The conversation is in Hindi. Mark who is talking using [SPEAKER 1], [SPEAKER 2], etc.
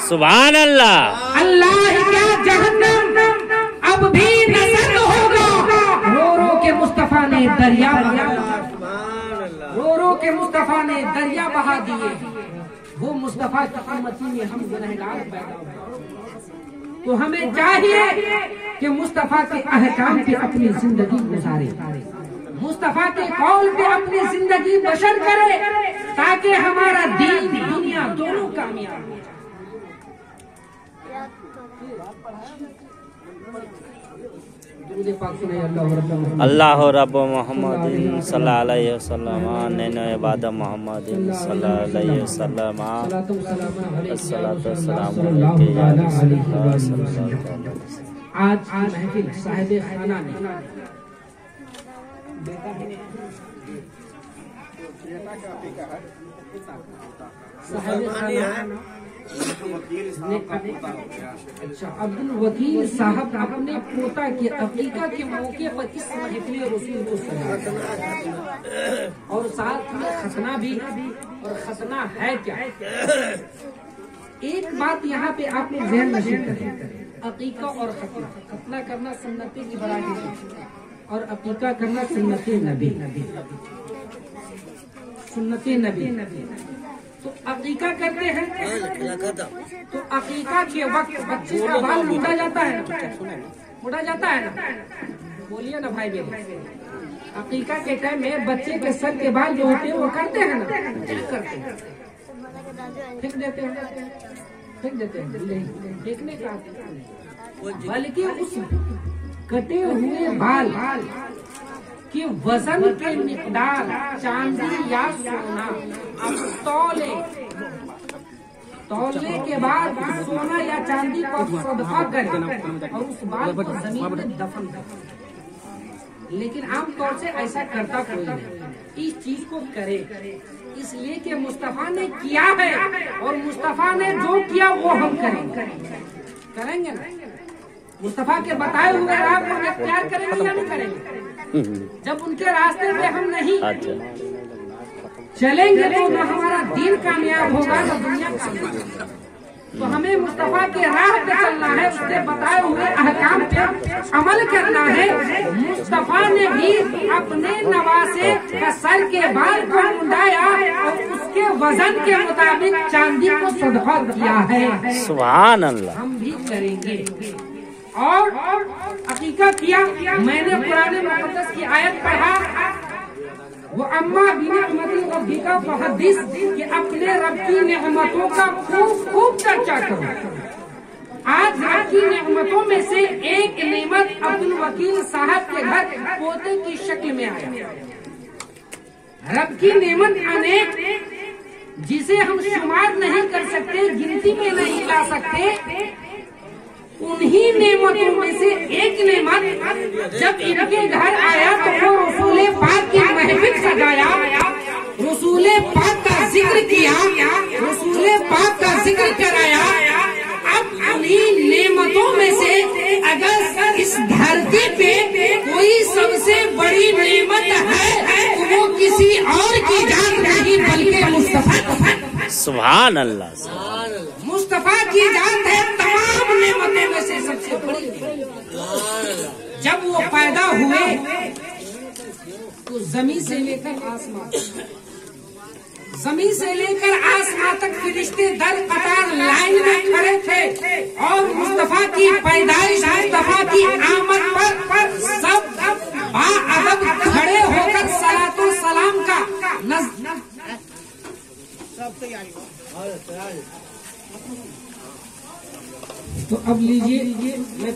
[SPEAKER 1] सुभान अल्लाह।
[SPEAKER 2] अल्लाह क्या जहन्नम अब भी नजर होगा। रो रो के मुस्तफा ने दरिया बहा, रो रो के मुस्तफा ने दरिया बहा दिए। वो मुस्तफा की उम्मती में हम गुनहगार पैदा हुए, तो हमें चाहिए कि मुस्तफा के अहकाम पे अपनी जिंदगी गुजारे, मुस्तफा के कौल पे अपनी जिंदगी बशर करे, ताकि हमारा दीन दुनिया दोनों कामयाब हो।
[SPEAKER 1] अल्लाह रब मोहम्मद सल्लल्लाहु अलैहि वसल्लम नैनो इबाद मोहम्मद सल्लल्लाहु अलैहि वसल्लम अस्सलातु वस्सलामु अलैहि या रसूलल्लाह।
[SPEAKER 2] आज महफिल साहिब खाना ने अच्छा अब्दुल वकील साहब अपने पोता के अकीका के मौके पर इस महफिल रसूल को सजाया और साथ में खतना भी। और खतना है क्या? एक बात यहाँ पे आप लोग ज़हन नशीब करें, अकीका और खतना, खतना करना सुन्नते की बराबरी और अकीका करना सुन्नते नबी, सुन्नते नबी। तो अकीका करते हैं तो अकीका के वक्त बच्चे का बाल मुड़ा जाता है ना, मुड़ा जाता है ना, बोलिए ना भाई बहन। अकीका के टाइम में बच्चे के सर के बाल जो होते हैं वो करते हैं ना, करते हैं, फेंक देते हैं, फेंक देते हैं, फेंकने का बल्कि उस कटे हुए बाल कि वजन के मिकदार चांदी या सोना तौलने के बाद सोना या चांदी को सदका करें और उस बाल को जमीन में दफन करें। लेकिन आमतौर से ऐसा करता कोई नहीं। इस चीज को करे इसलिए कि मुस्तफा ने किया है और मुस्तफा ने जो किया वो हम करेंगे ना। मुस्तफा के बताए हुए राह को इख्तियार करेंगे या नहीं करेंगे? जब उनके रास्ते पे हम नहीं चलेंगे तो न हमारा दीन कामयाब होगा न दुनिया कामयाब। तो हमें मुस्तफा के राह पे चलना है, उसके बताए हुए अहकाम पे अमल करना है। मुस्तफा ने भी अपने नवासे का सर के बाल को मुंडाया और उसके वजन के मुताबिक चांदी को सदका किया है।
[SPEAKER 1] सुभान अल्लाह।
[SPEAKER 2] हम भी करेंगे और अकीका किया। मैंने कुरान मुक़द्दस की आयत पढ़ा, वो अम्मा बिनिअमति रब्बिका फहद्दिस, कि अपने रब की नेमतों का खूब खूब चर्चा करो। आज रब की नेमतों में से एक नेमत अब्दुल वकील साहब के घर पोते की शक्ल में आया। रब की नेमत अनेक, जिसे हम शुमार नहीं कर सकते, गिनती में नहीं ला सकते। उन्हीं नेमतों में से एक नेमत जब इनके घर आया तो वो रसूल पाक की महफिल सजाया, रसूल पाक का जिक्र किया, रसूल पाक का जिक्र कराया। अब उन्हीं नेमतों में से अगर इस धरती पे कोई सबसे बड़ी नेमत है तो वो किसी और की जान नहीं बल्कि मुस्तफा।
[SPEAKER 1] सुभान अल्लाह।
[SPEAKER 2] मुस्तफा की जान है तमाम नेमतों में से सबसे बड़ी। जब वो पैदा हुए तो जमीन से लेकर आसमान, जमीन से लेकर आसमान तक फरिश्ते दर कतार लाइन में खड़े थे और मुस्तफा की पैदाइश, मुस्तफा की आमद पर सब बाअदब खड़े होकर सलातो सलाम का तो अब लीजिए मैं